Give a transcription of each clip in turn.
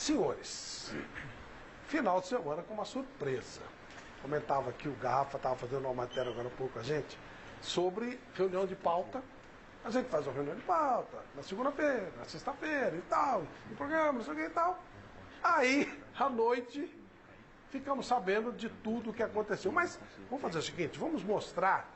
Senhores, final de semana com uma surpresa. Comentava que o Garrafa estava fazendo uma matéria agora há pouco com a gente sobre reunião de pauta. A gente faz uma reunião de pauta na segunda-feira, na sexta-feira e tal, no programa, não sei o que e tal. Aí, à noite, ficamos sabendo de tudo o que aconteceu. Mas vamos fazer o seguinte, vamos mostrar,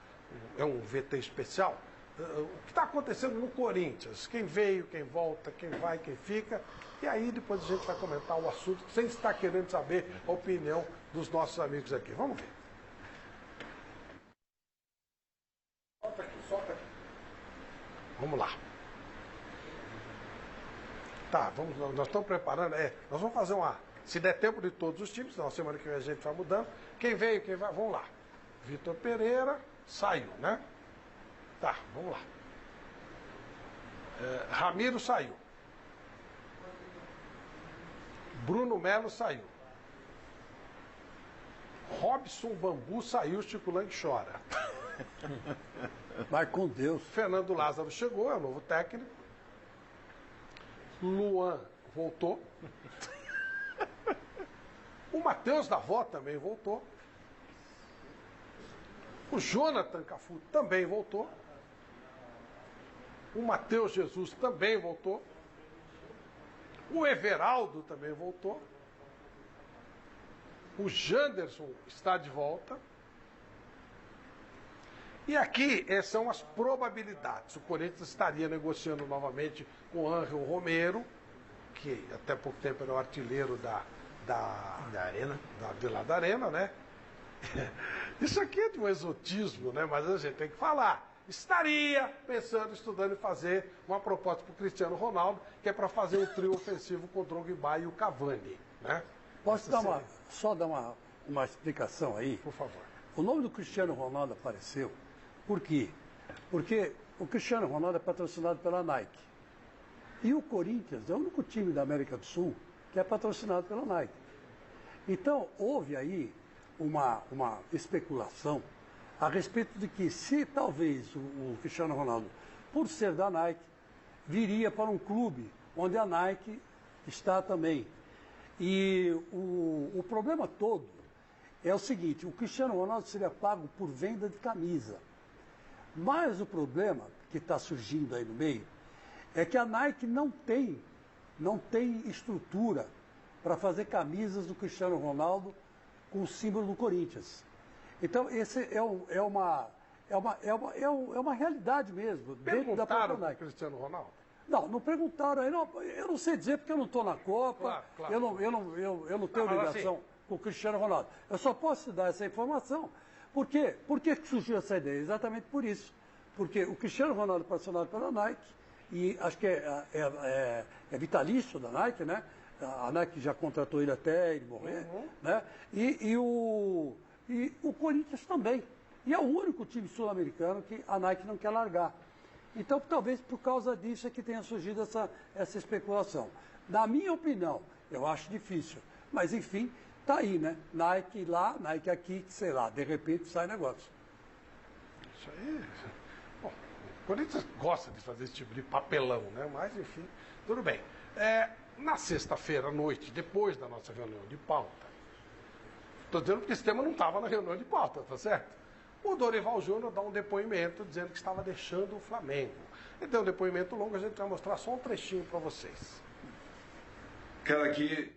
é um VT especial, o que está acontecendo no Corinthians. Quem veio, quem volta, quem vai, quem fica. E aí depois a gente vai comentar o assunto, sem estar querendo saber a opinião dos nossos amigos aqui. Vamos ver. Solta aqui, solta aqui. Vamos lá. Tá, nós estamos preparando. Nós vamos fazer uma. Se der tempo de todos os times, na semana que vem a gente vai mudando. Quem veio, quem vai, vamos lá. Vitor Pereira saiu, né? Tá, vamos lá. Ramiro saiu. Bruno Melo saiu. Robson Bambu saiu, Chico Lang chora. Vai com Deus. Fernando Lázaro chegou, é o novo técnico. Luan voltou. O Matheus da Vó também voltou. O Jonathan Cafu também voltou. O Matheus Jesus também voltou. O Everaldo também voltou. O Janderson está de volta. E aqui são as probabilidades. O Corinthians estaria negociando novamente com o Ángel Romero, que até pouco tempo era o artilheiro da Arena, de lá da Arena, né? Isso aqui é de um exotismo, né? Mas a gente tem que falar. Estaria pensando, estudando em fazer uma proposta para o Cristiano Ronaldo, que é para fazer um trio ofensivo com o Drogba e o Cavani, né? Posso só dar uma explicação aí? Por favor. O nome do Cristiano Ronaldo apareceu. Por quê? Porque o Cristiano Ronaldo é patrocinado pela Nike. E o Corinthians é o único time da América do Sul que é patrocinado pela Nike. Então, houve aí uma especulação a respeito de que se talvez o Cristiano Ronaldo, por ser da Nike, viria para um clube onde a Nike está também. E o problema todo é o seguinte, o Cristiano Ronaldo seria pago por venda de camisa. Mas o problema que está surgindo aí no meio é que a Nike não tem estrutura para fazer camisas do Cristiano Ronaldo com o símbolo do Corinthians. Então, esse é uma realidade mesmo. Dentro da própria Nike. Cristiano Ronaldo? Não perguntaram. Eu não sei dizer porque eu não estou na Copa, claro. Eu não tenho ligação com o Cristiano Ronaldo. Eu só posso te dar essa informação. Por quê? Por que surgiu essa ideia? Exatamente por isso. Porque o Cristiano Ronaldo é patrocinado pela Nike, e acho que é vitalício da Nike, né? A Nike já contratou ele até ele morrer, né? E o Corinthians também. E é o único time sul-americano que a Nike não quer largar. Então, talvez por causa disso é que tenha surgido essa especulação. Na minha opinião, eu acho difícil. Mas, enfim, tá aí, né? Nike lá, Nike aqui, sei lá, de repente sai negócio. Isso aí... Bom, o Corinthians gosta de fazer esse tipo de papelão, né? Mas, enfim, tudo bem. Na sexta-feira à noite, depois da nossa reunião de pauta, estou dizendo porque esse tema não estava na reunião de pauta, tá certo? O Dorival Júnior dá um depoimento dizendo que estava deixando o Flamengo. Ele deu um depoimento longo, a gente vai mostrar só um trechinho para vocês. Quero aqui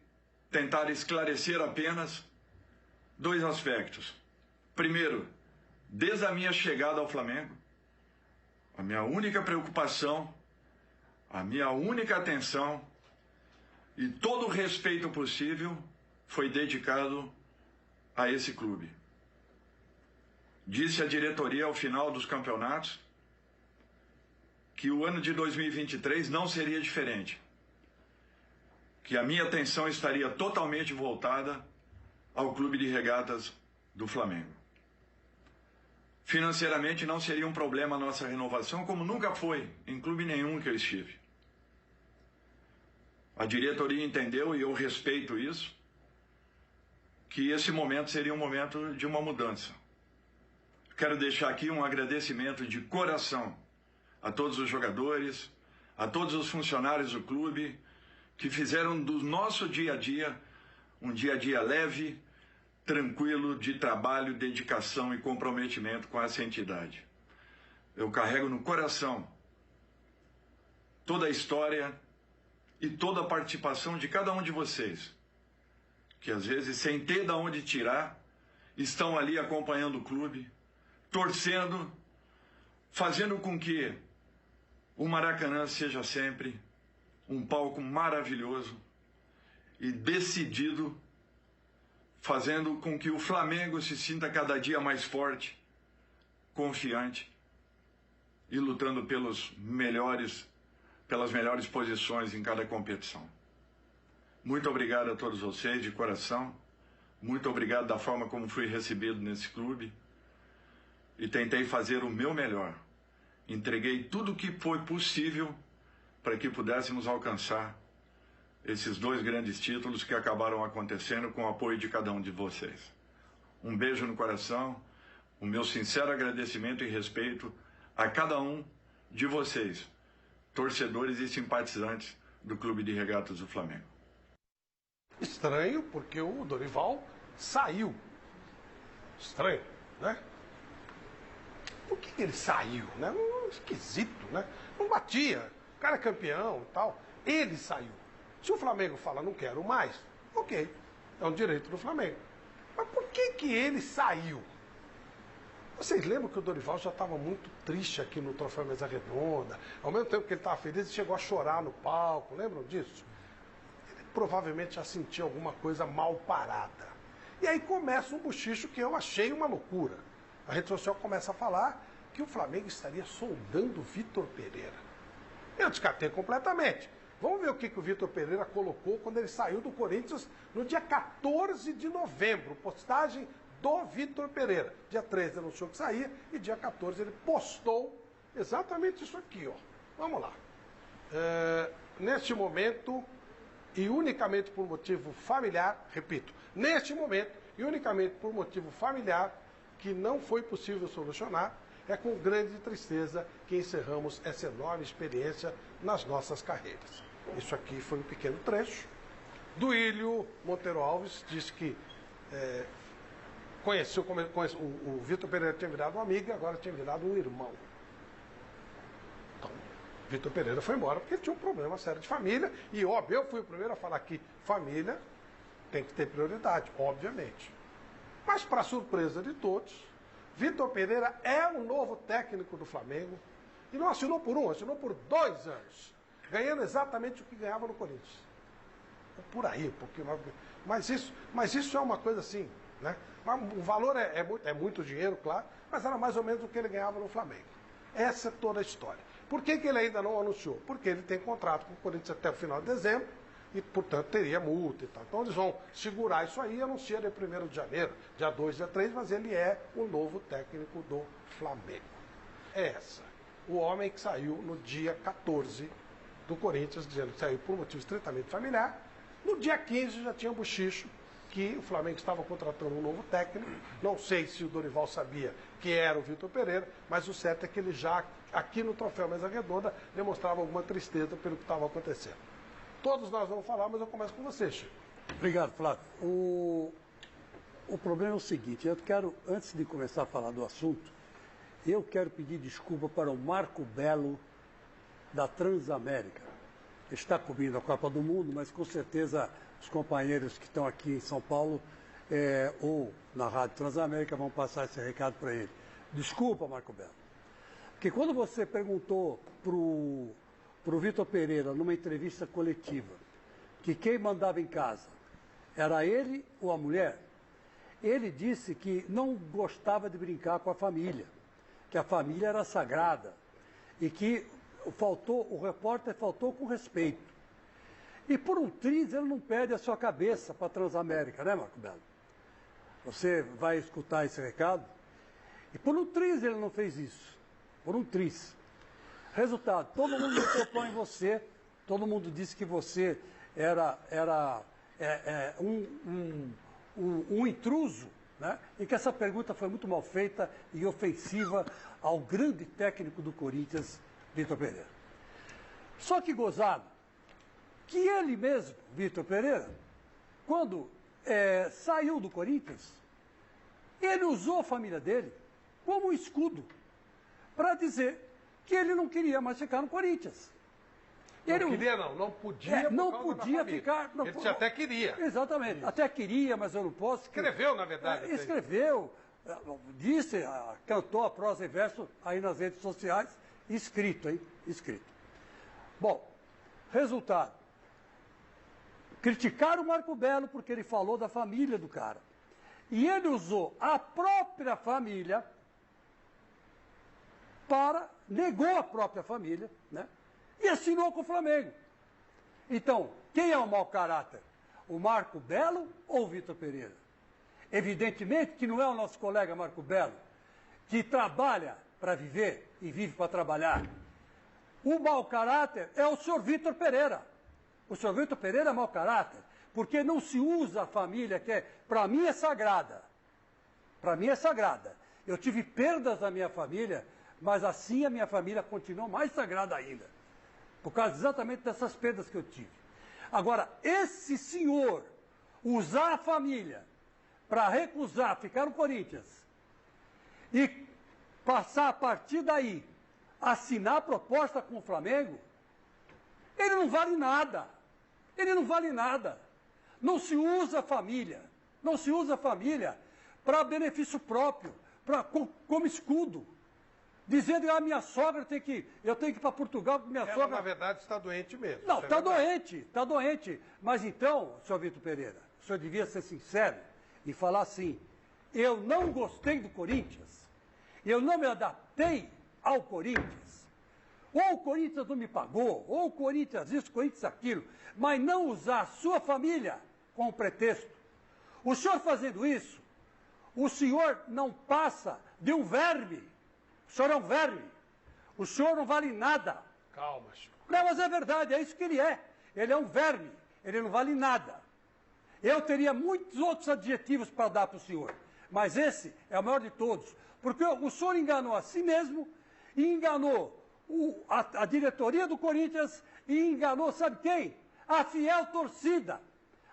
tentar esclarecer apenas dois aspectos. Primeiro, desde a minha chegada ao Flamengo, a minha única preocupação, a minha única atenção e todo o respeito possível foi dedicado a esse clube. Disse a diretoria ao final dos campeonatos que o ano de 2023 não seria diferente, que a minha atenção estaria totalmente voltada ao Clube de Regatas do Flamengo. Financeiramente não seria um problema a nossa renovação, como nunca foi em clube nenhum que eu estive. A diretoria entendeu, e eu respeito isso, que esse momento seria um momento de uma mudança. Quero deixar aqui um agradecimento de coração a todos os jogadores, a todos os funcionários do clube, que fizeram do nosso dia a dia um dia a dia leve, tranquilo, de trabalho, dedicação e comprometimento com essa entidade. Eu carrego no coração toda a história e toda a participação de cada um de vocês, que às vezes, sem ter de onde tirar, estão ali acompanhando o clube, torcendo, fazendo com que o Maracanã seja sempre um palco maravilhoso e decidido, fazendo com que o Flamengo se sinta cada dia mais forte, confiante e lutando pelas melhores posições em cada competição. Muito obrigado a todos vocês, de coração. Muito obrigado da forma como fui recebido nesse clube. E tentei fazer o meu melhor. Entreguei tudo o que foi possível para que pudéssemos alcançar esses 2 grandes títulos que acabaram acontecendo com o apoio de cada um de vocês. Um beijo no coração, o meu sincero agradecimento e respeito a cada um de vocês, torcedores e simpatizantes do Clube de Regatas do Flamengo. Estranho, porque o Dorival saiu. Estranho, né? Por que ele saiu, né? Esquisito, né? Não batia. O cara é campeão e tal. Ele saiu. Se o Flamengo fala, não quero mais, ok. É um direito do Flamengo. Mas por que ele saiu? Vocês lembram que o Dorival já estava muito triste aqui no Troféu Mesa Redonda? Ao mesmo tempo que ele estava feliz, ele chegou a chorar no palco. Lembram disso? Ele provavelmente já sentia alguma coisa mal parada. E aí começa um bochicho que eu achei uma loucura. A rede social começa a falar que o Flamengo estaria sondando o Vitor Pereira. Eu descartei completamente. Vamos ver o que o Vitor Pereira colocou quando ele saiu do Corinthians no dia 14 de novembro. Postagem do Vitor Pereira. Dia 13 ele anunciou que saía e dia 14 ele postou exatamente isso aqui, ó. Vamos lá. Neste momento, e unicamente por motivo familiar, repito, neste momento, e unicamente por motivo familiar, que não foi possível solucionar, é com grande tristeza que encerramos essa enorme experiência nas nossas carreiras. Isso aqui foi um pequeno trecho. Duílio Monteiro Alves disse que o Vitor Pereira tinha virado um amigo e agora tinha virado um irmão. Então, Vitor Pereira foi embora porque ele tinha um problema sério de família. E, óbvio, eu fui o primeiro a falar que família tem que ter prioridade, obviamente. Mas, para surpresa de todos, Vitor Pereira é o novo técnico do Flamengo e não assinou por 1, assinou por 2 anos, ganhando exatamente o que ganhava no Corinthians. Por aí, um pouquinho mais. Mas isso é uma coisa assim, né? O valor é muito dinheiro, claro, mas era mais ou menos o que ele ganhava no Flamengo. Essa é toda a história. Por que ele ainda não anunciou? Porque ele tem contrato com o Corinthians até o final de dezembro, e, portanto, teria multa e tal. Então, eles vão segurar isso aí e anunciar dia 1º de janeiro, dia 2, dia 3, mas ele é o novo técnico do Flamengo. É essa. O homem que saiu no dia 14 do Corinthians, dizendo que saiu por motivo estritamente familiar. No dia 15 já tinha um bochicho que o Flamengo estava contratando um novo técnico. Não sei se o Dorival sabia que era o Vitor Pereira, mas o certo é que ele já, aqui no Troféu Mesa Redonda, demonstrava alguma tristeza pelo que estava acontecendo. Todos nós vamos falar, mas eu começo com você, Chico. Obrigado, Flávio. O problema é o seguinte, eu quero, antes de começar a falar do assunto, eu quero pedir desculpa para o Marco Belo, da Transamérica. Está cobrindo a Copa do Mundo, mas com certeza os companheiros que estão aqui em São Paulo ou na Rádio Transamérica vão passar esse recado para ele. Desculpa, Marco Belo. Porque quando você perguntou para o Vitor Pereira, numa entrevista coletiva, que quem mandava em casa era ele ou a mulher, ele disse que não gostava de brincar com a família, que a família era sagrada e que o repórter faltou com respeito. E por um triz ele não perde a sua cabeça para a Transamérica, né, Marco Belo? Você vai escutar esse recado? E por um triz ele não fez isso. Por um triz. Resultado, todo mundo topou em você, todo mundo disse que você era um intruso, né? E que essa pergunta foi muito mal feita e ofensiva ao grande técnico do Corinthians, Vitor Pereira. Só que, gozado, que ele mesmo, Vitor Pereira, quando saiu do Corinthians, ele usou a família dele como um escudo para dizer que ele não queria mais ficar no Corinthians. Não podia. Não podia ficar. Não, ele até queria. Exatamente, Isso. Até queria, mas eu não posso. Escreveu, na verdade. Escreveu, disse, cantou a prosa e verso aí nas redes sociais, escrito, hein? Escrito. Bom, resultado. Criticaram o Marco Belo porque ele falou da família do cara. E ele usou a própria família negou a própria família, né? E assinou com o Flamengo. Então, quem é o mau caráter? O Marco Belo ou o Vitor Pereira? Evidentemente que não é o nosso colega Marco Belo, que trabalha para viver e vive para trabalhar. O mau caráter é o senhor Vitor Pereira. O senhor Vitor Pereira é mau caráter, porque não se usa a família, que para mim é sagrada. Para mim é sagrada. Eu tive perdas da minha família, mas assim a minha família continua mais sagrada ainda. Por causa exatamente dessas perdas que eu tive. Agora, esse senhor usar a família para recusar ficar no Corinthians e passar a partir daí, assinar a proposta com o Flamengo, ele não vale nada. Ele não vale nada. Não se usa a família. Não se usa a família para benefício próprio, como escudo. Dizendo que minha sogra eu tenho que ir para Portugal porque minha sogra... na verdade, está doente mesmo. Não, está doente. Mas então, senhor Vitor Pereira, o senhor devia ser sincero e falar assim, eu não gostei do Corinthians, eu não me adaptei ao Corinthians, ou o Corinthians não me pagou, ou o Corinthians isso, o Corinthians aquilo, mas não usar a sua família como pretexto. O senhor fazendo isso, o senhor não passa de um verme. O senhor é um verme. O senhor não vale nada. Calma, Chico. Não, mas é verdade, é isso que ele é. Ele é um verme. Ele não vale nada. Eu teria muitos outros adjetivos para dar para o senhor. Mas esse é o maior de todos. Porque o senhor enganou a si mesmo, e enganou a diretoria do Corinthians, e enganou, sabe quem? A fiel torcida.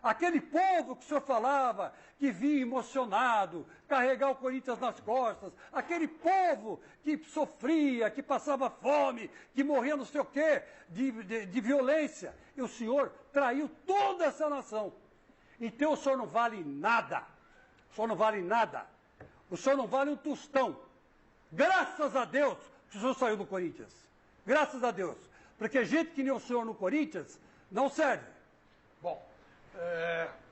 Aquele povo que o senhor falava, que vinha emocionado, carregar o Corinthians nas costas, aquele povo que sofria, que passava fome, que morria não sei o quê, de violência. E o senhor traiu toda essa nação. Então o senhor não vale nada. O senhor não vale nada. O senhor não vale um tostão. Graças a Deus que o senhor saiu do Corinthians. Graças a Deus. Porque gente que nem o senhor no Corinthians não serve. Bom.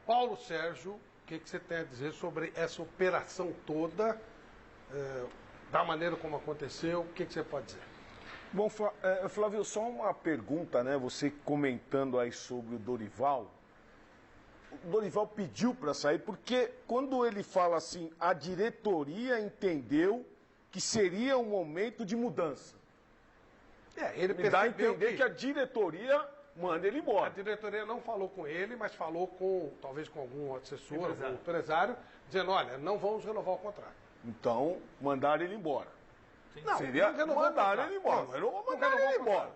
Paulo Sérgio, o que você tem a dizer sobre essa operação toda, da maneira como aconteceu, o que você pode dizer? Bom, Flávio, só uma pergunta, né? Você comentando aí sobre o Dorival. O Dorival pediu para sair porque quando ele fala assim, a diretoria entendeu que seria um momento de mudança. Ele me dá a entender que a diretoria manda ele embora. A diretoria não falou com ele, mas falou talvez com algum assessor, algum empresário, dizendo, olha, não vamos renovar o contrato. Então, mandaram ele embora. Sim. Não, seria mandaram ele embora. Mandaram ele embora.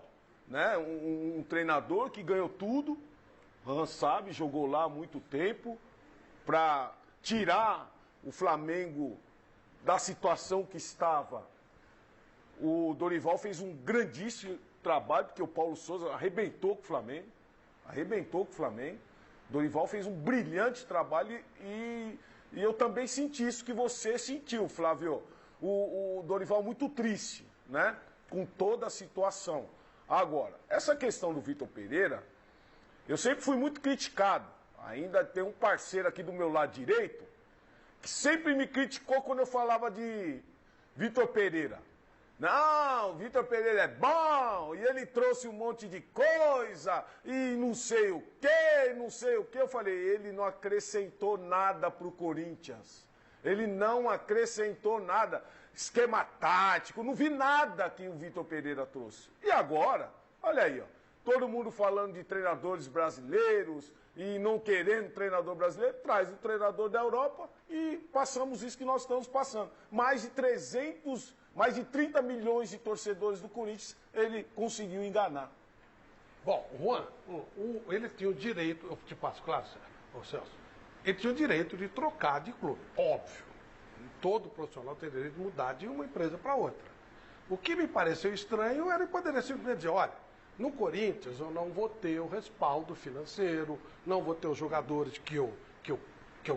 Né? Um treinador que ganhou tudo, Hans sabe, jogou lá há muito tempo, para tirar o Flamengo da situação que estava. O Dorival fez um grandíssimo trabalho, porque o Paulo Souza arrebentou com o Flamengo. Dorival fez um brilhante trabalho e eu também senti isso que você sentiu, Flávio. O Dorival muito triste, né? Com toda a situação. Agora, essa questão do Vitor Pereira, eu sempre fui muito criticado. Ainda tem um parceiro aqui do meu lado direito que sempre me criticou quando eu falava de Vitor Pereira. Não, o Vitor Pereira é bom, e ele trouxe um monte de coisa, e não sei o quê. Eu falei, ele não acrescentou nada para o Corinthians. Ele não acrescentou nada. Esquema tático, não vi nada que o Vitor Pereira trouxe. E agora, olha aí, ó, todo mundo falando de treinadores brasileiros e não querendo treinador brasileiro, traz o treinador da Europa e passamos isso que nós estamos passando. Mais de 30 milhões de torcedores do Corinthians, ele conseguiu enganar. Bom, Juan, ele tinha o direito, eu te passo, claro, Celso, ele tinha o direito de trocar de clube, óbvio. Todo profissional tem direito de mudar de uma empresa para outra. O que me pareceu estranho era ele poderia simplesmente dizer, olha, no Corinthians eu não vou ter o respaldo financeiro, não vou ter os jogadores que eu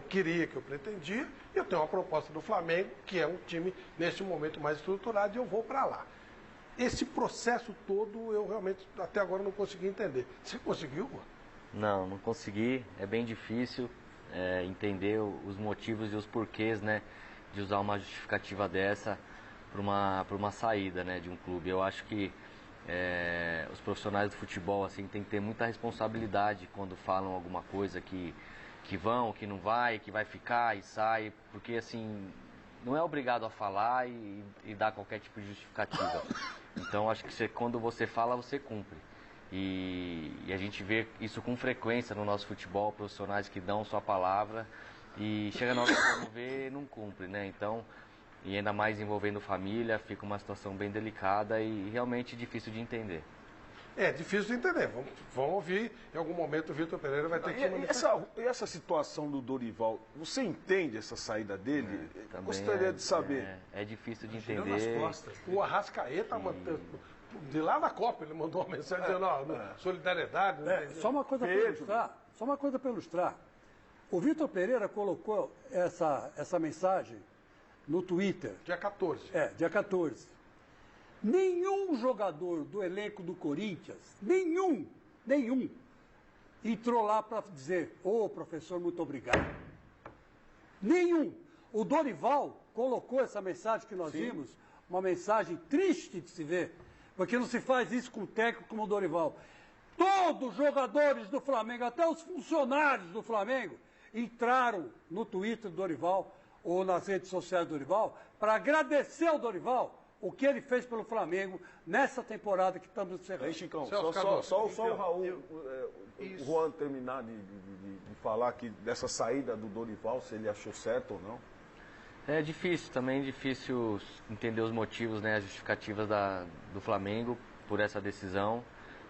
queria, que eu pretendia, e eu tenho uma proposta do Flamengo, que é um time, neste momento, mais estruturado, e eu vou para lá. Esse processo todo eu realmente até agora não consegui entender. Você conseguiu, Juan? Não consegui. É bem difícil entender os motivos e os porquês, né, de usar uma justificativa dessa para uma saída, né, de um clube. Eu acho que os profissionais do futebol assim têm que ter muita responsabilidade quando falam alguma coisa que vão, que não vai, que vai ficar e sai, porque assim não é obrigado a falar e dar qualquer tipo de justificativa. Então acho que quando você fala, você cumpre. E a gente vê isso com frequência no nosso futebol, profissionais que dão sua palavra e chega na hora de promover, não cumpre, né? Então, e ainda mais envolvendo família, fica uma situação bem delicada e realmente difícil de entender. É difícil de entender. Vamos ouvir. Em algum momento o Vitor Pereira vai ter que manifestar. Essa situação do Dorival, você entende essa saída dele? Gostaria de saber. É difícil de entender. O Arrascaeta, de lá da Copa, ele mandou uma mensagem dizendo, solidariedade. Só uma coisa para ilustrar. O Vitor Pereira colocou essa mensagem no Twitter. Dia 14. Dia 14. Nenhum jogador do elenco do Corinthians, nenhum, entrou lá para dizer, professor, muito obrigado. Nenhum. O Dorival colocou essa mensagem que nós vimos, uma mensagem triste de se ver, porque não se faz isso com um técnico como o Dorival. Todos os jogadores do Flamengo, até os funcionários do Flamengo, entraram no Twitter do Dorival ou nas redes sociais do Dorival para agradecer ao Dorival o que ele fez pelo Flamengo nessa temporada que estamos encerrando. Aí, Chicão, só o Raul, o Juan terminar de falar aqui dessa saída do Dorival, se ele achou certo ou não. É difícil, também difícil entender os motivos, né, as justificativas do Flamengo por essa decisão.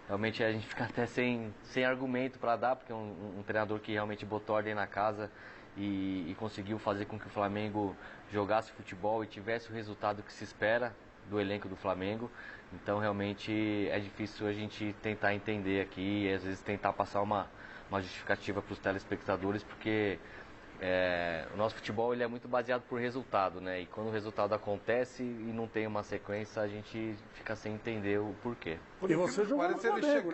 Realmente a gente fica até sem argumento para dar, porque é um treinador que realmente botou ordem na casa e conseguiu fazer com que o Flamengo jogasse futebol e tivesse o resultado que se espera do elenco do Flamengo. Então realmente é difícil a gente tentar entender aqui e às vezes tentar passar uma justificativa para os telespectadores, porque o nosso futebol ele é muito baseado por resultado, né? E quando o resultado acontece e não tem uma sequência, a gente fica sem entender o porquê. E você jogou no Flamengo,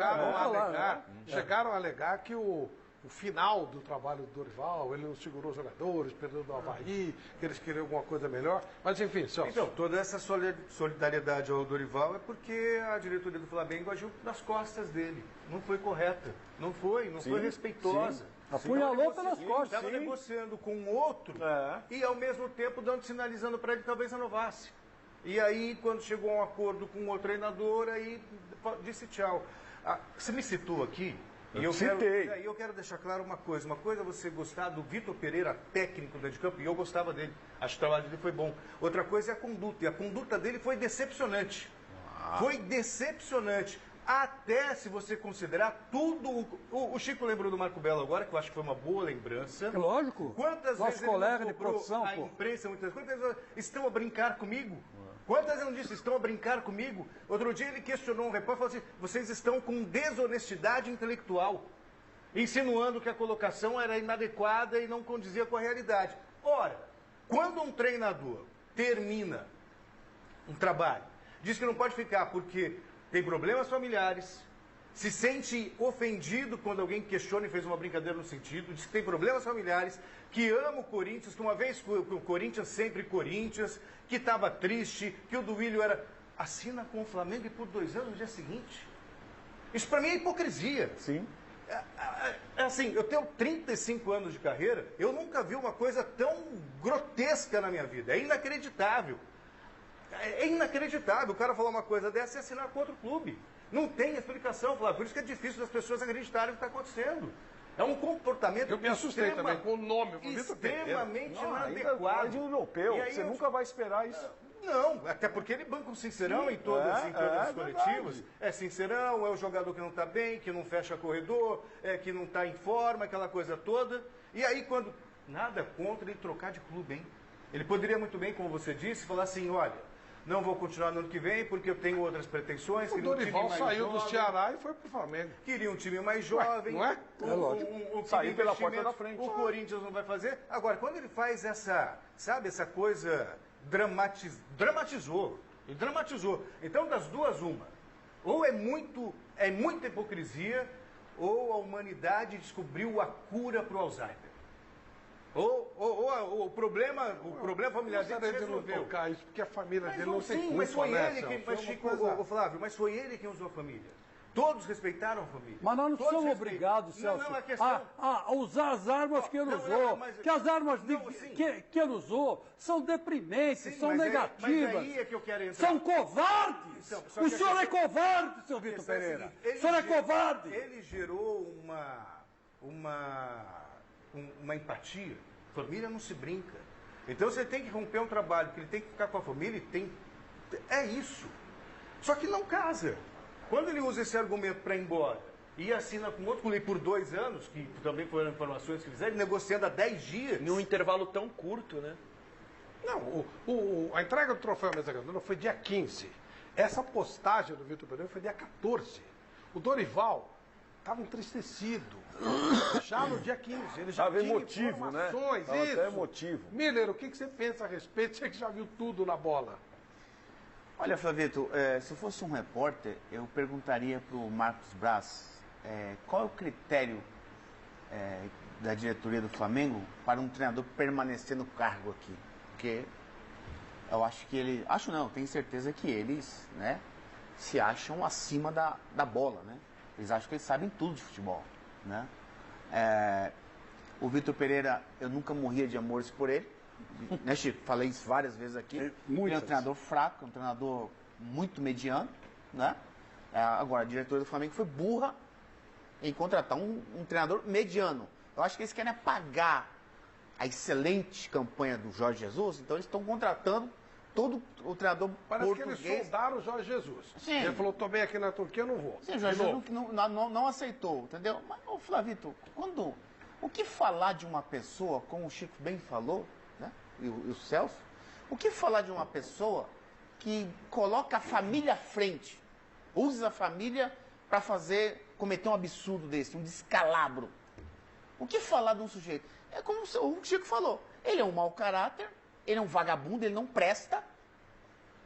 chegaram a alegar que o final do trabalho do Dorival, ele não segurou os jogadores, perdeu do Avaí, que eles queriam alguma coisa melhor. Mas enfim, Celso. Então, toda essa solidariedade ao Dorival é porque a diretoria do Flamengo agiu nas costas dele. Não foi correta. Não foi respeitosa. Sim. Apunhalou pelas costas. Estava negociando com outro e ao mesmo tempo sinalizando para ele que talvez renovasse. E aí, quando chegou a um acordo com outro treinador, aí disse tchau. Você me citou aqui. E eu quero deixar claro uma coisa. Uma coisa é você gostar do Vitor Pereira, técnico dentro de campo, e eu gostava dele. Acho que o trabalho dele foi bom. Outra coisa é a conduta. E a conduta dele foi decepcionante. Foi decepcionante. Até se você considerar tudo... O Chico lembrou do Marco Belo agora, que eu acho que foi uma boa lembrança. Lógico. Quantas nosso vezes colega ele de profissão, a imprensa, quantas vezes estão a brincar comigo? Quantas vezes ele não disse, estão a brincar comigo? Outro dia ele questionou um repórter e falou assim, vocês estão com desonestidade intelectual, insinuando que a colocação era inadequada e não condizia com a realidade. Ora, quando um treinador termina um trabalho, diz que não pode ficar porque tem problemas familiares, se sente ofendido quando alguém questiona e fez uma brincadeira no sentido, diz que tem problemas familiares, que ama o Corinthians, que uma vez o Corinthians, sempre Corinthians, que estava triste, que o Duílio era... Assina com o Flamengo e por 2 anos no dia seguinte. Isso para mim é hipocrisia. Sim. Assim, eu tenho 35 anos de carreira, eu nunca vi uma coisa tão grotesca na minha vida. É inacreditável. É inacreditável. O cara falar uma coisa dessa e assinar com outro clube. Não tem explicação, Flávio. Por isso que é difícil das pessoas acreditarem no que está acontecendo. É um comportamento... Eu me assustei também com o nome. Extremamente inadequado. Europeu, você nunca vai esperar isso. Não, até porque ele banca um sincerão em todos os coletivos. É sincerão, é o jogador que não está bem, que não fecha corredor, que não está em forma, aquela coisa toda. E aí, quando... Nada contra ele trocar de clube, hein? Ele poderia muito bem, como você disse, falar assim, olha, não vou continuar no ano que vem porque eu tenho outras pretensões. O Dorival saiu do Ceará e foi pro Flamengo. Queria um time mais jovem. Não é? Sair pela porta da frente. O Corinthians não vai fazer. Agora, quando ele faz essa coisa, dramatizou. Ele dramatizou. Então, das duas, uma. Ou é muita hipocrisia, ou a humanidade descobriu a cura para o Alzheimer. Ou o problema familiar dele se resolveu. Tocar isso, porque a família dele não tem sim, culpa, mas foi né, ele quem... Mas, Chico, Flávio, mas foi ele quem usou a família. Todos respeitaram a família. Mas nós não somos obrigados, Celso, a usar as armas que ele usou. Que as armas que ele usou são deprimentes, são negativas. Mas aí é que eu quero entrar. São covardes. O senhor é covarde, seu Vitor Pereira. O senhor é covarde. Ele gerou uma empatia. Família não se brinca. Então você tem que romper um trabalho, que ele tem que ficar com a família, é isso. Só que não casa. Quando ele usa esse argumento para ir embora e assina com outro clube por 2 anos, que também foram informações que fizeram, negociando há 10 dias. Num intervalo tão curto, né? Não, a entrega do troféu Mesa Grandona foi dia 15. Essa postagem do Vitor Pereira foi dia 14. O Dorival estava entristecido. Já no dia 15. Ele já Tava tinha emotivo, né? informações, Tava até emotivo. Miller, o que você pensa a respeito? Você que já viu tudo na bola. Olha, Flavito, se eu fosse um repórter, eu perguntaria para o Marcos Braz qual é o critério da diretoria do Flamengo para um treinador permanecer no cargo aqui. Porque eu acho que ele... Acho não, tenho certeza que eles, né, se acham acima da bola, né? Eles acham que eles sabem tudo de futebol, né? O Vitor Pereira, eu nunca morria de amores por ele. Né, Chico? Falei isso várias vezes aqui. Ele é um treinador fraco, um treinador muito mediano, né? Agora, a diretoria do Flamengo foi burra em contratar um treinador mediano. Eu acho que eles querem apagar a excelente campanha do Jorge Jesus, então eles estão contratando todo o treinador português. Parece que eles soldaram o Jorge Jesus. Sim. Ele falou, estou bem aqui na Turquia, eu não vou. Sim, o Jorge Jesus não aceitou, entendeu? Mas, Flavito, o que falar de uma pessoa, como o Chico bem falou, né? E o Celso, o que falar de uma pessoa que coloca a família à frente, usa a família para cometer um absurdo desse, um descalabro? O que falar de um sujeito? É como o Chico falou, ele é um mau caráter, ele é um vagabundo, ele não presta,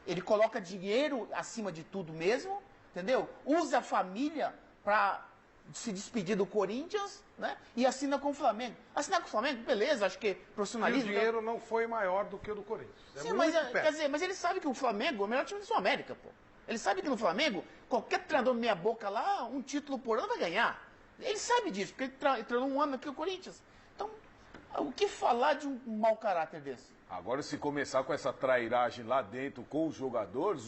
ele coloca dinheiro acima de tudo mesmo, entendeu? Usa a família para se despedir do Corinthians, né? E assina com o Flamengo. Assinar com o Flamengo, beleza, acho que profissionalismo... E o dinheiro não foi maior do que o do Corinthians. Sim, mas, quer dizer, mas ele sabe que o Flamengo é o melhor time da Sul-América, pô. Ele sabe que no Flamengo, qualquer treinador meia boca lá, um título por ano vai ganhar. Ele sabe disso, porque ele treinou um ano aqui no Corinthians. Então, o que falar de um mau caráter desse? Agora, se começar com essa trairagem lá dentro com os jogadores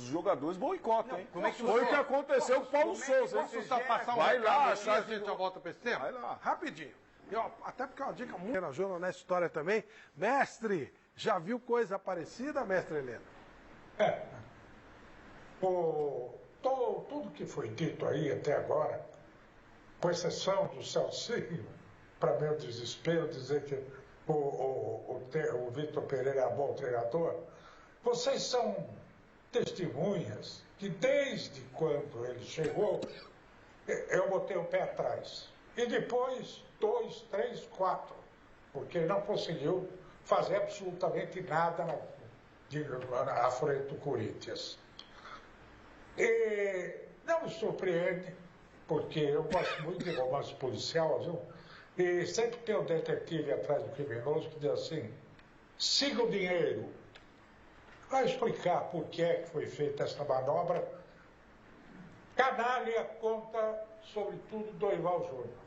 boicotam, hein? Como é que foi o que aconteceu com o Paulo Souza, hein? Posso só passar Vai lá, a gente já volta para esse tema? Vai lá. Rapidinho. Até porque é uma dica muito ajuda nessa história também. Mestre, já viu coisa parecida, mestre Helena? Tudo que foi dito aí até agora, com exceção do Celcinho, para meu desespero, dizer que o Vitor Pereira é um bom treinador, vocês são testemunhas que desde quando ele chegou, eu botei o pé atrás. E depois, 2, 3, 4, porque ele não conseguiu fazer absolutamente nada à frente do Corinthians. E não me surpreende, porque eu gosto muito de romance policial, viu? E sempre tem um detetive atrás do criminoso que diz assim, siga o dinheiro. Vai explicar por que é que foi feita essa manobra. Canalha conta, sobretudo, Dorival Júnior.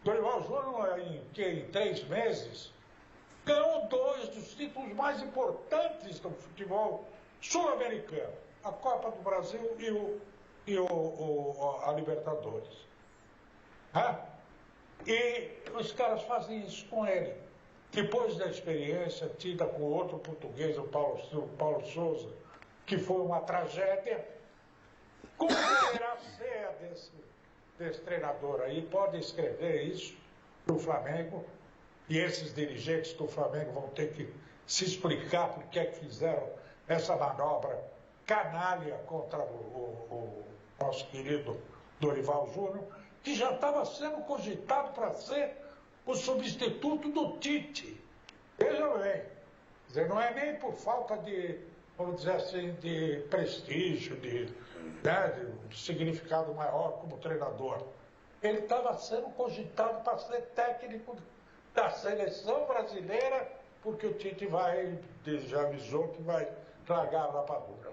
Dorival Júnior, em 3 meses, ganhou 2 dos títulos mais importantes do futebol sul-americano. A Copa do Brasil e a Libertadores. E os caras fazem isso com ele. depois da experiência tida com outro português, o Paulo Souza, que foi uma tragédia, como deverá ser a desse treinador aí? Pode escrever isso para o Flamengo, e esses dirigentes do Flamengo vão ter que se explicar por que é que fizeram essa manobra canalha contra o nosso querido Dorival Júnior, que já estava sendo cogitado para ser o substituto do Tite. Veja bem, quer dizer, não é nem por falta de, vamos dizer assim, de prestígio, de um significado maior como treinador. Ele estava sendo cogitado para ser técnico da seleção brasileira, porque o Tite já avisou que vai largar a rapadura.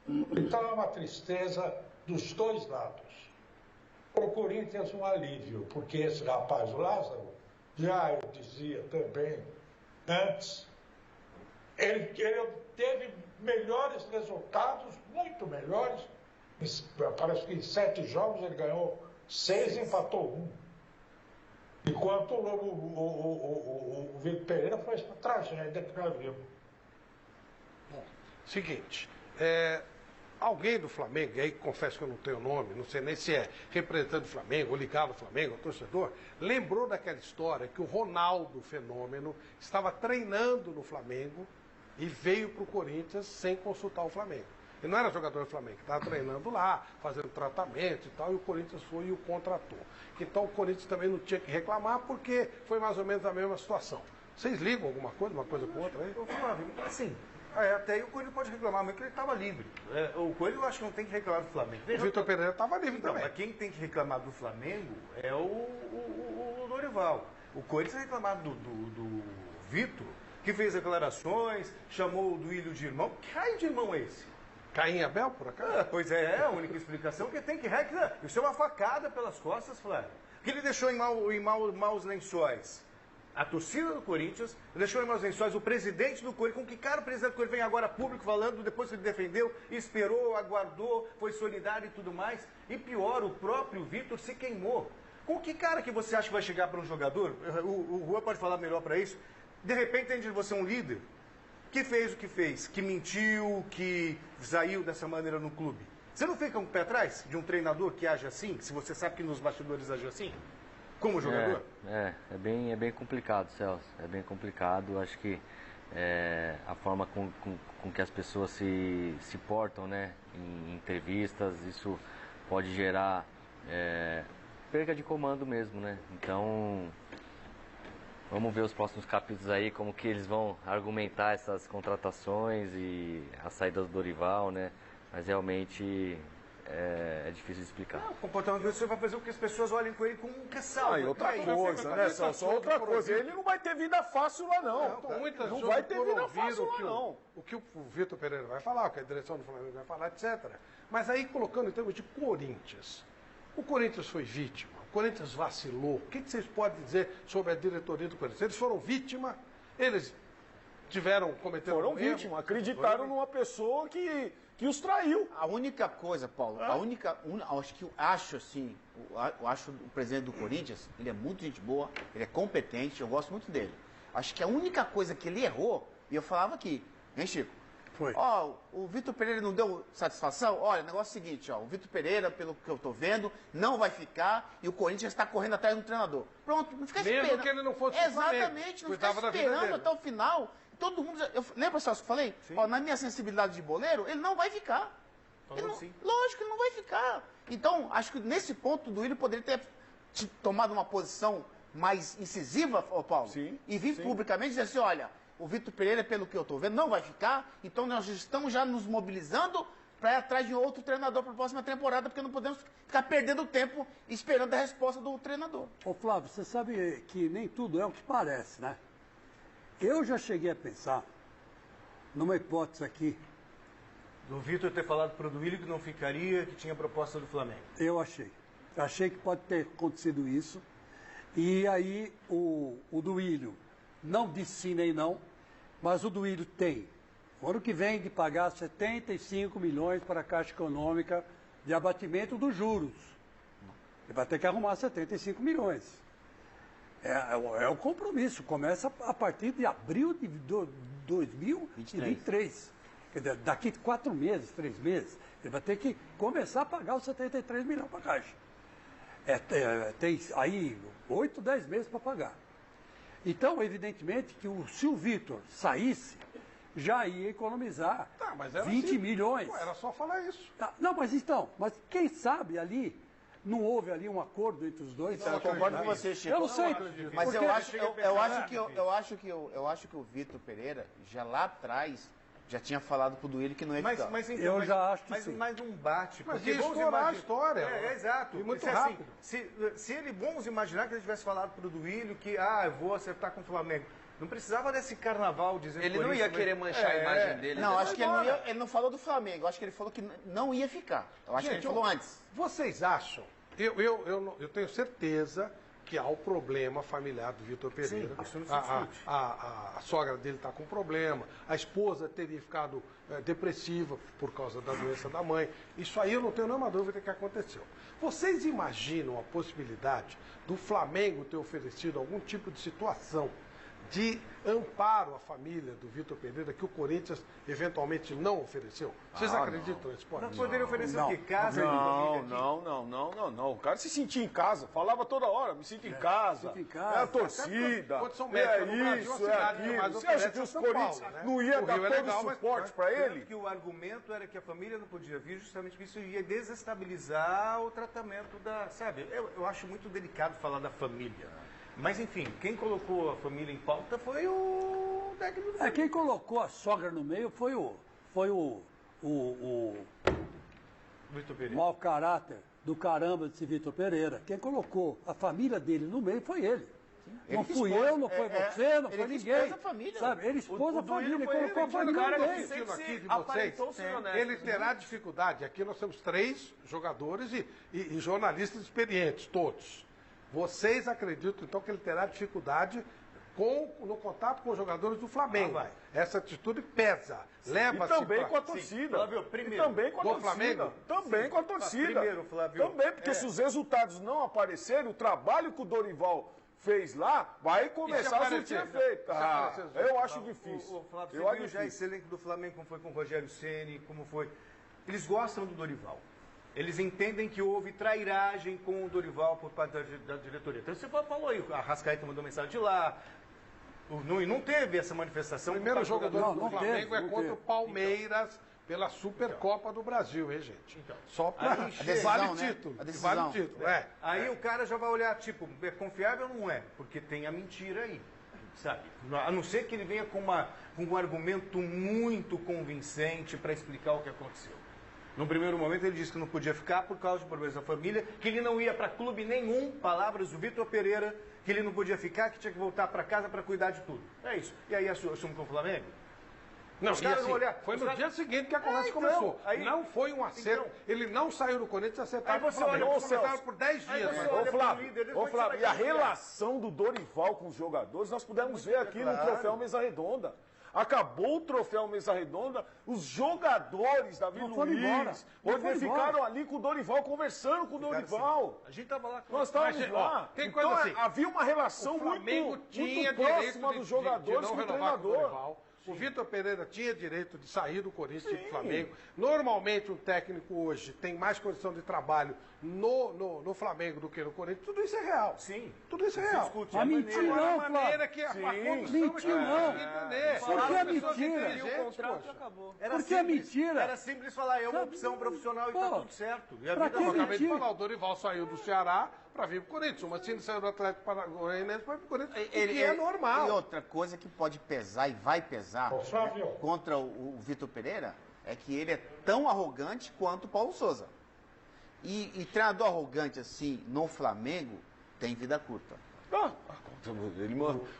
Então é uma tristeza dos dois lados. Para o Corinthians um alívio, porque esse rapaz, o Lázaro, já eu dizia também antes, ele teve melhores resultados, muito melhores. Parece que em 7 jogos ele ganhou 6 e empatou 1. Enquanto o Vitor Pereira foi uma tragédia que nós vimos. Bom, seguinte, alguém do Flamengo, e aí confesso que eu não tenho nome, não sei nem se é representante do Flamengo, ou ligado ao Flamengo, ou torcedor, lembrou daquela história que o Ronaldo Fenômeno estava treinando no Flamengo e veio para o Corinthians sem consultar o Flamengo. Ele não era jogador do Flamengo, estava treinando lá, fazendo tratamento e tal, e o Corinthians foi e o contratou. Então o Corinthians também não tinha que reclamar, porque foi mais ou menos a mesma situação. Vocês ligam alguma coisa, uma coisa com outra aí? Ô, Flávio, assim, até aí o Coelho pode reclamar, mas que ele estava livre. O Coelho eu acho que não tem que reclamar do Flamengo. O Vitor Pereira estava livre então, também. Mas quem tem que reclamar do Flamengo é o Dorival. O Coelho tem que reclamar do Vitor, que fez declarações, chamou o Duílio de irmão. Que raio de irmão é esse? Caim e Abel, por acaso? Pois é a única explicação que tem que reclamar. Isso é uma facada pelas costas, Flávio. Que ele deixou em maus lençóis a torcida do Corinthians, deixou em maus lençóis o presidente do Corinthians. Com que cara o presidente do Corinthians vem agora público falando, depois que ele defendeu, esperou, aguardou, foi solidário e tudo mais. E pior, o próprio Vitor se queimou. Com que cara que você acha que vai chegar para um jogador? O Rua pode falar melhor para isso. De repente, tem de você um líder que fez o que fez, que mentiu, que saiu dessa maneira no clube. Você não fica com o pé atrás de um treinador que age assim, se você sabe que nos bastidores age assim, como jogador? É bem complicado, Celso. É bem complicado. Acho que a forma com que as pessoas se portam, né, em entrevistas, isso pode gerar perda de comando mesmo, né? Então, vamos ver os próximos capítulos aí, como que eles vão argumentar essas contratações e a saída do Dorival, né? Mas realmente é difícil de explicar. O comportamento dele vai fazer com que as pessoas olhem com ele com um ressalvo. E outra coisa, né, Celso? Outra coisa. Ele não vai ter vida fácil lá, não. Não vai ter vida fácil lá, não. O que o Vitor Pereira vai falar, o que a direção do Flamengo vai falar, etc. Mas aí, colocando em termos de Corinthians, o Corinthians foi vítima. O Corinthians vacilou. O que vocês podem dizer sobre a diretoria do Corinthians? Eles foram vítima, eles cometeram vítima, acreditaram numa pessoa que os traiu. A única coisa, Paulo, acho assim, o presidente do Corinthians, ele é muito gente boa, ele é competente, eu gosto muito dele. Acho que a única coisa que ele errou, e eu falava aqui, hein, Chico? Foi. O Vitor Pereira não deu satisfação? Olha, o negócio é o seguinte, o Vitor Pereira, pelo que eu estou vendo, não vai ficar e o Corinthians está correndo atrás do treinador. Pronto, não fica esperando. Mesmo que ele não fosse exatamente, não fica esperando até o final. Todo mundo, lembra só que eu falei? Na minha sensibilidade de boleiro, ele não vai ficar. Lógico, ele não vai ficar. Então, acho que nesse ponto do Duílio poderia ter tomado uma posição mais incisiva, Paulo, e vir publicamente dizer assim, olha, o Vitor Pereira, pelo que eu estou vendo, não vai ficar, então nós estamos já nos mobilizando para ir atrás de outro treinador para a próxima temporada, porque não podemos ficar perdendo tempo esperando a resposta do treinador. Ô Flávio, você sabe que nem tudo é o que parece, né? Eu já cheguei a pensar numa hipótese aqui. Do Vitor ter falado para o Duílio que não ficaria, que tinha proposta do Flamengo. Eu achei. Achei que pode ter acontecido isso. E aí o Duílio não disse sim nem não, mas o Duílio tem, o ano que vem, de pagar 75 milhões para a Caixa Econômica de abatimento dos juros. Ele vai ter que arrumar 75 milhões. É o compromisso. Começa a partir de abril de 2023. Quer dizer, daqui 4 meses, 3 meses, ele vai ter que começar a pagar os 73 milhões para a Caixa. Tem aí 8, 10 meses para pagar. Então, evidentemente, que se o Vitor saísse, já ia economizar 20 assim, milhões. Pô, era só falar isso. Não, mas quem sabe ali, não houve ali um acordo entre os dois? Eu concordo com você, Chico. Eu não sei. Mas eu acho que o Vitor Pereira, já lá atrás, já tinha falado pro Duílio que não ia ficar. Eu já acho que sim. Mas não bate. Mas porque ia estourar a história. Exato. E muito Assim, rápido. vamos imaginar que ele tivesse falado pro Duílio que, eu vou acertar com o Flamengo. Não precisava desse carnaval dizendo Ele não ia querer manchar a imagem dele. Não, acho que ele não falou do Flamengo. Acho que ele falou que não ia ficar. Eu acho que ele falou antes. Vocês acham? Eu tenho certeza que há o problema familiar do Vitor Pereira. Sim, isso não se discute. A sogra dele está com problema, a esposa teria ficado depressiva por causa da doença da mãe. Isso aí eu não tenho nenhuma dúvida que aconteceu. Vocês imaginam a possibilidade do Flamengo ter oferecido algum tipo de situação de amparo à família do Vitor Pereira que o Corinthians eventualmente não ofereceu? Vocês acreditam nesse ponto? Não poderia oferecer o quê? Casa? Não. O cara se sentia em casa. Falava toda hora, me sinto em casa. É a torcida. Condição médica no Brasil, Isso, a cidade que aquilo. mais Você acha oferece que é os São Corinthians Paulo, né? não iam O dar Rio é todo legal, o mas- suporte para ele? Que o argumento era que a família não podia vir justamente porque isso ia desestabilizar o tratamento da... Sabe, eu acho muito delicado falar da família. Mas, enfim, quem colocou a família em pauta foi o técnico do Flamengo. Quem colocou a sogra no meio foi o Vitor Pereira. mau caráter do caramba desse Vitor Pereira. Quem colocou a família dele no meio foi ele. Não fui eu, não foi você, não foi ninguém. Ele expôs a família. Sabe? Ele expôs a família, ele foi colocou a ele, família cara no que meio. sempre aqui de aparentou vocês, ser honesto. ele terá dificuldade. Aqui nós temos 3 jogadores e jornalistas experientes, todos. Vocês acreditam, então, que ele terá dificuldade no contato com os jogadores do Flamengo? Essa atitude pesa. E Leva-se também pra- com a torcida. Flávio, primeiro. E também com a Do torcida. Flamengo? Também com a torcida. Primeiro, Flávio. Também, porque se os resultados não aparecerem, o trabalho que o Dorival fez lá vai começar a surtir aparecer? efeito. aparecer? Eu acho difícil. O Flávio, Eu você acho viu já difícil. esse elenco do Flamengo, como foi com o Rogério Ceni, como foi... Eles gostam do Dorival. Eles entendem que houve trairagem com o Dorival por parte da diretoria. Então você falou aí, a Arrascaeta mandou mensagem de lá, não teve essa manifestação. O primeiro por parte do jogador do não Flamengo teve, é não contra teve. o Palmeiras pela Supercopa do Brasil, hein, gente? Só Aí para chega- vale decisão, né? título. A decisão. Vale título, Aí o cara já vai olhar, tipo, é confiável ou não é? Porque tem a mentira aí, sabe? A não ser que ele venha com um argumento muito convincente para explicar o que aconteceu. No primeiro momento ele disse que não podia ficar por causa de problemas da família, que ele não ia para clube nenhum, palavras do Vitor Pereira, que ele não podia ficar, que tinha que voltar para casa para cuidar de tudo. É isso. E aí assume com o Flamengo? Não, Os e caras assim, vão olhar, foi os no caras- dia seguinte que a conversa então, começou. aí- Não foi um acerto. Então- Ele não saiu do Corinthians acertado Aí com o você Flamengo. olha, Eles ô, Celso, começaram por 10 aí dias. você mas- olha Ô pro Flávio, líder, depois ô você Flávio, vai e a confiar. relação do Dorival com os jogadores, nós pudemos ver aqui no claro. troféu Mesa Redonda. Acabou o troféu Mesa Redonda, os jogadores, Davi Não foram embora. Luiz, Não hoje foram ficaram embora. ali com o Dorival, conversando com o Dorival. A gente tava lá com Nós estávamos Mas, lá. ó, tem Então, coisa assim, havia uma relação O Flamengo muito tinha próxima direito dos de jogadores não com o renovar com o treinador. Dorival. O Vitor Pereira tinha direito de sair do Corinthians e ir pro Flamengo. Normalmente, um técnico hoje tem mais condição de trabalho no Flamengo do que no Corinthians. Tudo isso é real. Sim. Tudo isso é real. Discute Mas a mentira maneira. Agora, não, a maneira Flávio. que a Sim. condição Mentira é não. entender. Por que Falaram é pessoas mentira? inteligentes, O contrato poxa. acabou. Era Porque é simples, mentira. Era simples falar, é uma opção profissional e tá Pô, tudo certo. E a pra vida que Eu acabei de mentira? falar, o Dorival saiu do Ceará para vir pro Corinthians. O Mancini saiu do Atlético Paranaense para vir pro Corinthians. O que é normal. E outra coisa que pode pesar e vai pesar Ô, Flávio. contra o Vitor Pereira é que ele é tão arrogante quanto o Paulo Souza. E treinador arrogante assim no Flamengo tem vida curta.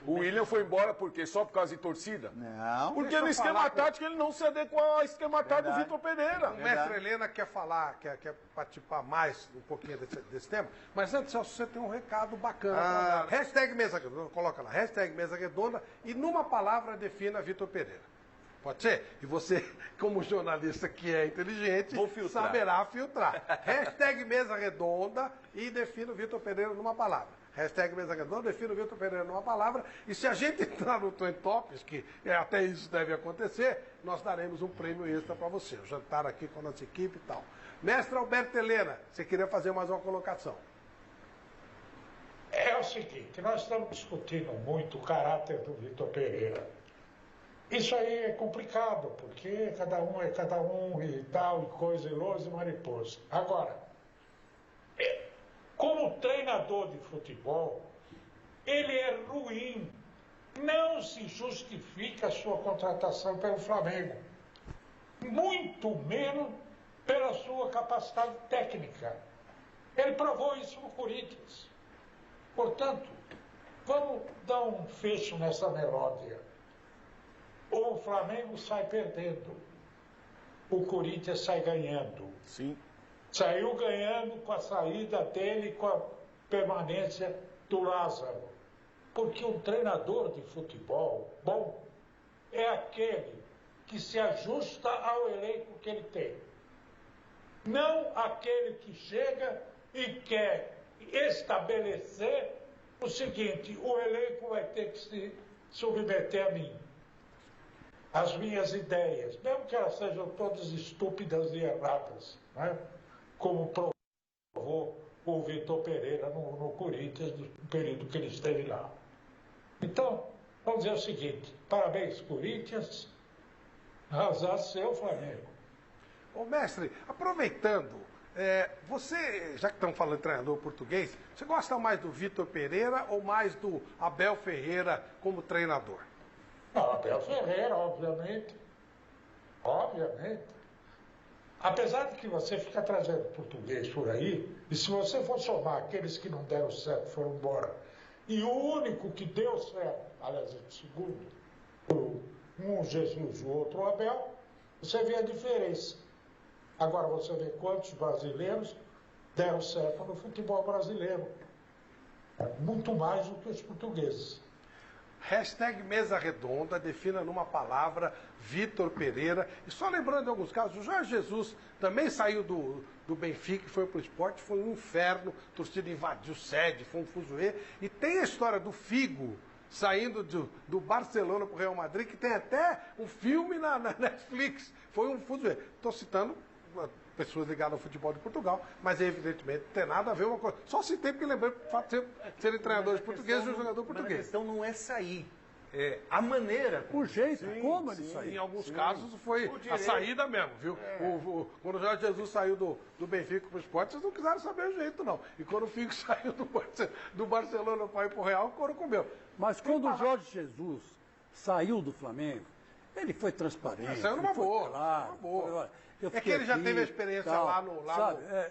O William foi embora por quê? Só por causa de torcida? Não. Porque Deixa no eu esquema falar com- tático ele não se adequou ao esquema tático do Verdade. Vitor Pereira. O mestre Helena quer falar, quer participar mais um pouquinho desse tema, mas antes, Celso, você tem um recado bacana pra dar. Hashtag Mesa Redonda, coloca lá, hashtag Mesa Redonda e numa palavra defina Vitor Pereira. Pode ser? E você, como jornalista que é inteligente, Vou filtrar. saberá filtrar. Hashtag Mesa Redonda e defina o Vitor Pereira numa palavra. Hashtag Mesa Redonda, defina o Vitor Pereira numa palavra. E se a gente entrar no Trend Topics, que até isso deve acontecer, nós daremos um prêmio extra para você. O jantar aqui com a nossa equipe e tal. Mestre Alberto Helena, você queria fazer mais uma colocação? É o seguinte, nós estamos discutindo muito o caráter do Vitor Pereira. Isso aí é complicado, porque cada um é cada um e tal, e coisa, e lousa e mariposa. Agora, como treinador de futebol, ele é ruim. Não se justifica a sua contratação pelo Flamengo. Muito menos pela sua capacidade técnica. Ele provou isso no Corinthians. Portanto, vamos dar um fecho nessa melódia. O Flamengo sai perdendo, o Corinthians sai ganhando. Sim. Saiu ganhando com a saída dele, com a permanência do Lázaro. Porque um treinador de futebol bom é aquele que se ajusta ao elenco que ele tem. Não aquele que chega e quer estabelecer o seguinte: o elenco vai ter que se submeter a mim. As minhas ideias, mesmo que elas sejam todas estúpidas e erradas, né? Como provou o Vitor Pereira no Corinthians, no período que ele esteve lá. Então, vamos dizer o seguinte: parabéns, Corinthians, azar seu Flamengo. Ô mestre, aproveitando, você, já que estamos falando de treinador português, você gosta mais do Vitor Pereira ou mais do Abel Ferreira como treinador? Não, Abel Ferreira, obviamente. Obviamente. Apesar de que você fica trazendo português por aí, e se você for somar aqueles que não deram certo foram embora, e o único que deu certo, aliás, o segundo, um Jesus, o outro o Abel, você vê a diferença. Agora você vê quantos brasileiros deram certo no futebol brasileiro. Muito mais do que os portugueses. Hashtag Mesa Redonda, defina numa palavra Vitor Pereira. E só lembrando de alguns casos, o Jorge Jesus também saiu do Benfica e foi para o Sport, foi um inferno, a torcida invadiu sede, foi um fuzuê. E tem a história do Figo saindo do Barcelona para o Real Madrid, que tem até um filme na Netflix, foi um fuzuê. Estou citando pessoas ligadas ao futebol de Portugal, mas evidentemente não tem nada a ver uma coisa. Só citei porque lembrei do fato de serem treinadores portugueses e um jogador português. Mas a questão não é sair. É a maneira. O jeito, como ele saiu. Em alguns casos foi a saída mesmo, viu? Quando o Jorge Jesus saiu do Benfica para o Sport, vocês não quiseram saber o jeito, não. E quando o Figo saiu do Barcelona para ir para o Real, o couro comeu. Mas quando o Jorge Jesus saiu do Flamengo, ele foi transparente. Saiu numa boa. Claro, numa boa. É que ele já teve a experiência lá no...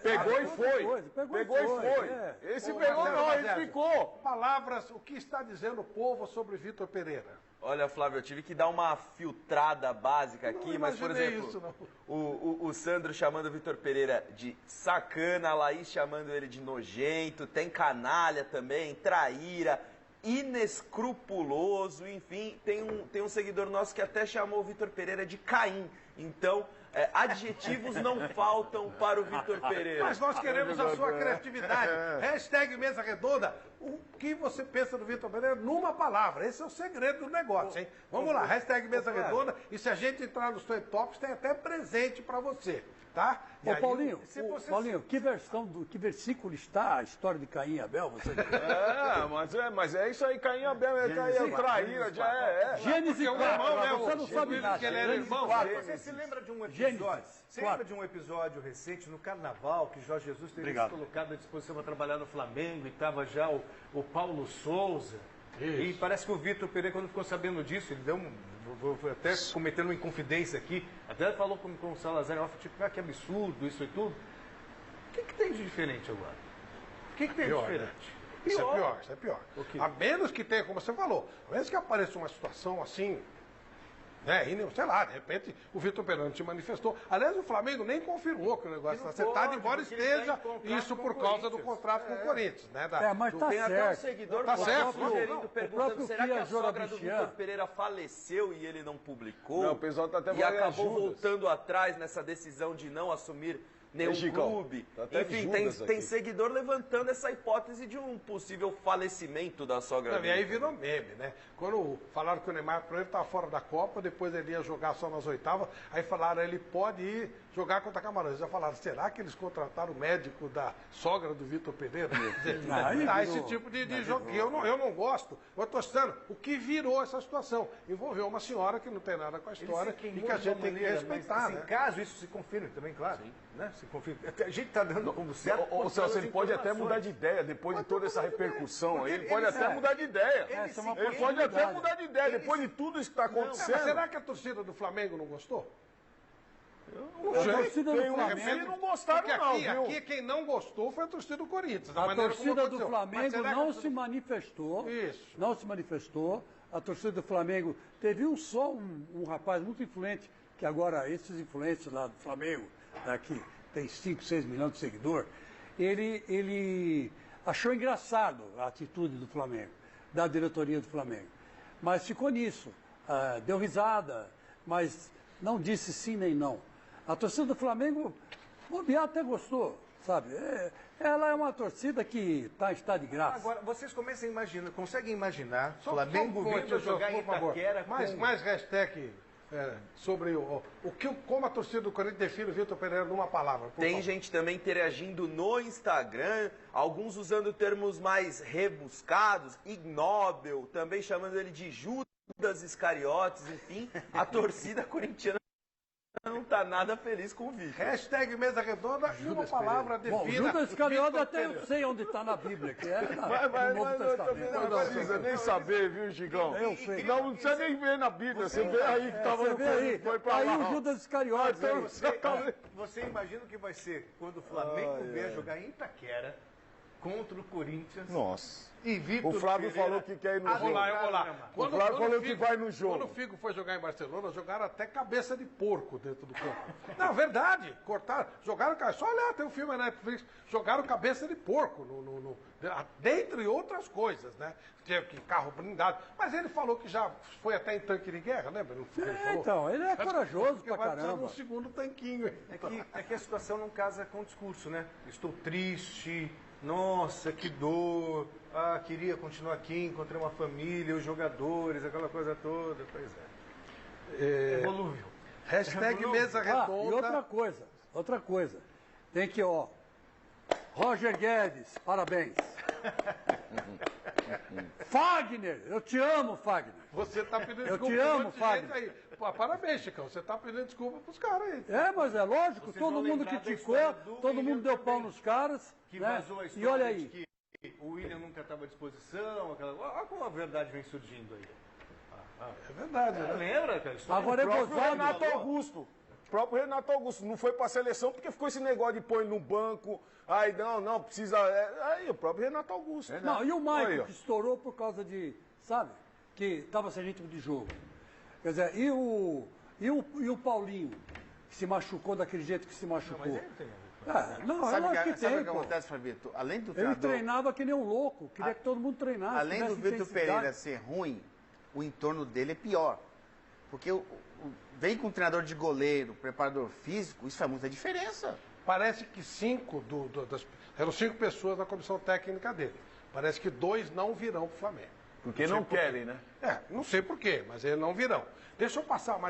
Pegou e foi. Pegou e foi. Esse pegou não, ele ficou. Palavras, o que está dizendo o povo sobre Vitor Pereira? Olha, Flávio, eu tive que dar uma filtrada básica aqui, mas, por exemplo, isso, o Sandro chamando o Vitor Pereira de sacana, a Laís chamando ele de nojento, tem canalha também, traíra, inescrupuloso, enfim, tem um seguidor nosso que até chamou o Vitor Pereira de Caim. Então, adjetivos não faltam para o Vitor Pereira. Mas nós queremos a sua criatividade. Hashtag Mesa Redonda. O que você pensa do Vitor Pereira numa palavra? Esse é o segredo do negócio, hein? Vamos lá, hashtag Mesa Redonda. E se a gente entrar nos Trend Topics, tem até presente para você, tá? Ô, Paulinho, Paulinho, que versículo está a história de Caim e Abel? Você... mas é isso aí, Caim e Abel, Caim é traíra, já é. Gênesis 4, você não sabe nada. Que ele era irmão. Você se lembra de um episódio? Você lembra de um episódio recente no Carnaval que Jorge Jesus teve se colocado à disposição para trabalhar no Flamengo e estava já o Paulo Souza? Isso. E parece que o Vitor Pereira, quando ficou sabendo disso, ele deu vou até cometendo uma inconfidência aqui, até falou com o Salazar, tipo, que absurdo, isso e tudo. O que tem de diferente agora? O que tem de diferente? Isso é pior. A menos que tenha, como você falou, a menos que apareça uma situação assim, sei lá, de repente o Vitor Pereira não te manifestou. Aliás, o Flamengo nem confirmou que o negócio está acertado, embora esteja isso por causa do contrato com o Corinthians. Né? Mas tá tem certo. até um seguidor perguntando, será que a sogra do Vitor Pereira faleceu e ele não publicou? Não, o pessoal tá até e acabou voltando atrás nessa decisão de não assumir nenhum clube. Enfim, tem seguidor levantando essa hipótese de um possível falecimento da sogra dele. E aí virou meme, né? Quando falaram que o Neymar primeiro estava fora da Copa, depois ele ia jogar só nas oitavas, aí falaram ele pode ir jogar contra Camarões. Já falaram, será que eles contrataram o médico da sogra do Vitor Pereira? Esse tipo de jogo. Eu não gosto. Eu estou citando o que virou essa situação. Envolveu uma senhora que não tem nada com a história e que a gente tem que respeitar. Mas, caso isso se confirme também, claro. Sim. Né? Se confirme. A gente está dando como certo. Ou Celso, ele pode até mudar de ideia depois de toda essa repercussão aí. Ele pode até mudar de ideia. Ele pode até mudar de ideia depois de tudo isso que está acontecendo. Mas será que a torcida do Flamengo não gostou? A torcida do Flamengo não gostaram, não. Aqui quem não gostou foi a torcida do Corinthians. A torcida do Flamengo não se manifestou. Isso. Não se manifestou. A torcida do Flamengo teve um rapaz muito influente, que agora esses influentes lá do Flamengo, que tem 5, 6 milhões de seguidores, ele achou engraçado a atitude do Flamengo, da diretoria do Flamengo. Mas ficou nisso. Deu risada, mas não disse sim nem não. A torcida do Flamengo, o Biá até gostou, sabe? Ela é uma torcida que está de graça. Agora, vocês conseguem imaginar Flamengo vindo jogar em Itaquera mais hashtag sobre como a torcida do Corinthians define o Vitor Pereira numa palavra. Tem gente também interagindo no Instagram, alguns usando termos mais rebuscados, ignóbil, também chamando ele de Judas Iscariotes, enfim, a torcida corintiana não está nada feliz com o Vitor. Hashtag mesa redonda e uma palavra defina. Bom, Judas Iscariotes até eu sei onde está na Bíblia, que é no Novo Testamento. Não precisa nem saber, viu, Gigão? Eu sei. Não precisa nem ver na Bíblia, você vê aí que estava no foi para lá. Aí o Judas Iscariotes. Você imagina o que vai ser quando o Flamengo vier jogar em Itaquera contra o Corinthians? Nossa. E Vitor o Flávio Pereira, falou que quer ir no jogo. Eu vou lá. O Flávio falou que vai no jogo. Quando o Figo foi jogar em Barcelona, jogaram até cabeça de porco dentro do campo. Não, verdade. Cortaram, jogaram, só olhar, tem um filme na Netflix, jogaram cabeça de porco, dentre outras coisas, né? Que carro blindado. Mas ele falou que já foi até em tanque de guerra, lembra? Então, ele é corajoso pra caramba. Um segundo tanquinho. É que a situação não casa com o discurso, né? Estou triste. Nossa, que dor. Queria continuar aqui, encontrei uma família, os jogadores, aquela coisa toda. Pois é. Evolúvel. Hashtag mesa redonda. E outra coisa. Tem que, Roger Guedes, parabéns. Fagner, eu te amo, Fagner. Você tá pedindo desculpa. Eu te amo, Fagner. Aí. Parabéns, Chicão. Você tá pedindo desculpa pros caras aí. Mas é lógico, todo mundo criticou, todo mundo deu pau nos caras. Que vazou a história. E olha aí. Que o William nunca estava à disposição. Olha como a verdade vem surgindo aí. É verdade, né? Lembra, cara? Agora é gozado. Renato Augusto. O próprio Renato Augusto não foi para a seleção porque ficou esse negócio de pôr ele no banco. Aí não, precisa. Aí o próprio Renato Augusto. Não, e o Michael, que estourou por causa de, sabe, que estava sem ritmo de jogo. Quer dizer, e o Paulinho, que se machucou daquele jeito que se machucou. Não, mas ele tem. Sabe o que acontece, Fabito? Além do ele treinava que nem um louco, queria que todo mundo treinasse. Além do Vitor Pereira ser ruim, o entorno dele é pior. Porque vem com um treinador de goleiro, preparador físico, isso faz muita diferença. Parece que eram 5 pessoas na comissão técnica dele. Parece que 2 não virão para o Flamengo. Porque não querem, né? Não sei por quê, mas eles não virão. Deixa eu passar mais.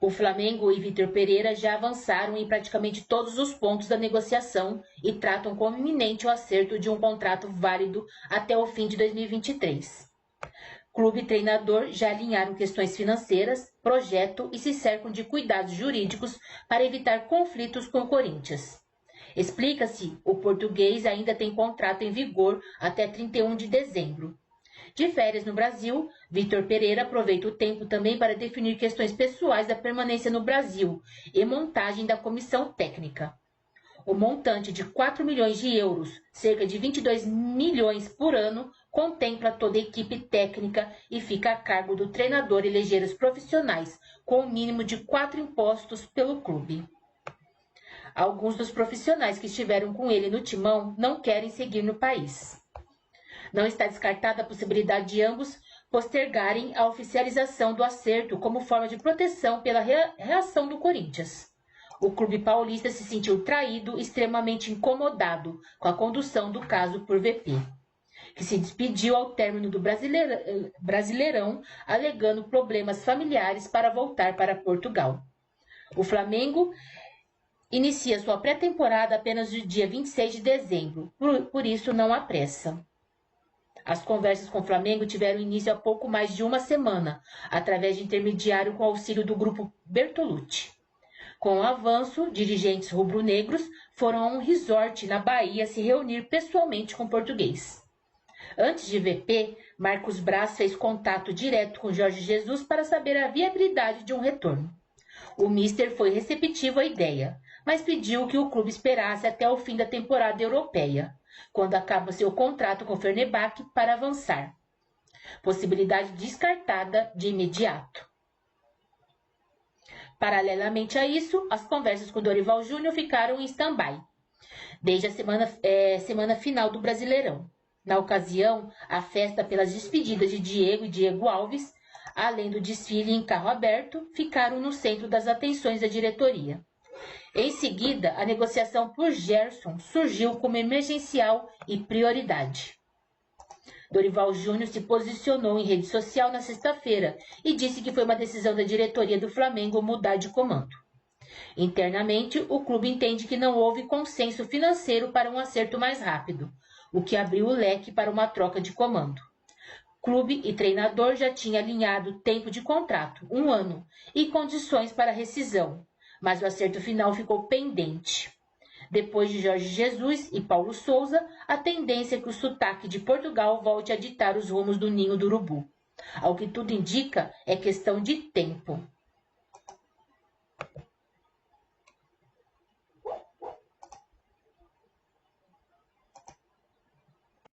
O Flamengo e Vitor Pereira já avançaram em praticamente todos os pontos da negociação e tratam como iminente o acerto de um contrato válido até o fim de 2023. Clube e treinador já alinharam questões financeiras, projeto e se cercam de cuidados jurídicos para evitar conflitos com o Corinthians. Explica-se, o português ainda tem contrato em vigor até 31 de dezembro. De férias no Brasil, Vitor Pereira aproveita o tempo também para definir questões pessoais da permanência no Brasil e montagem da comissão técnica. O montante de 4 milhões de euros, cerca de 22 milhões por ano, contempla toda a equipe técnica e fica a cargo do treinador eleger os profissionais, com o mínimo de 4 impostos pelo clube. Alguns dos profissionais que estiveram com ele no timão não querem seguir no país. Não está descartada a possibilidade de ambos postergarem a oficialização do acerto como forma de proteção pela reação do Corinthians. O clube paulista se sentiu traído e extremamente incomodado com a condução do caso por VP, que se despediu ao término do Brasileirão, alegando problemas familiares para voltar para Portugal. O Flamengo inicia sua pré-temporada apenas no dia 26 de dezembro, por isso não há pressa. As conversas com o Flamengo tiveram início há pouco mais de uma semana, através de intermediário com auxílio do grupo Bertolucci. Com o avanço, dirigentes rubro-negros foram a um resort na Bahia se reunir pessoalmente com o português. Antes de VP, Marcos Braz fez contato direto com Jorge Jesus para saber a viabilidade de um retorno. O mister foi receptivo à ideia, mas pediu que o clube esperasse até o fim da temporada europeia, quando acaba seu contrato com o Fenerbahçe, para avançar. Possibilidade descartada de imediato. Paralelamente a isso, as conversas com Dorival Júnior ficaram em stand-by, desde a semana final do Brasileirão. Na ocasião, a festa pelas despedidas de Diego e Diego Alves, além do desfile em carro aberto, ficaram no centro das atenções da diretoria. Em seguida, a negociação por Gerson surgiu como emergencial e prioridade. Dorival Júnior se posicionou em rede social na sexta-feira e disse que foi uma decisão da diretoria do Flamengo mudar de comando. Internamente, o clube entende que não houve consenso financeiro para um acerto mais rápido, o que abriu o leque para uma troca de comando. Clube e treinador já tinham alinhado tempo de contrato, 1 ano, e condições para rescisão, mas o acerto final ficou pendente. Depois de Jorge Jesus e Paulo Souza, a tendência é que o sotaque de Portugal volte a ditar os rumos do ninho do urubu. Ao que tudo indica, é questão de tempo.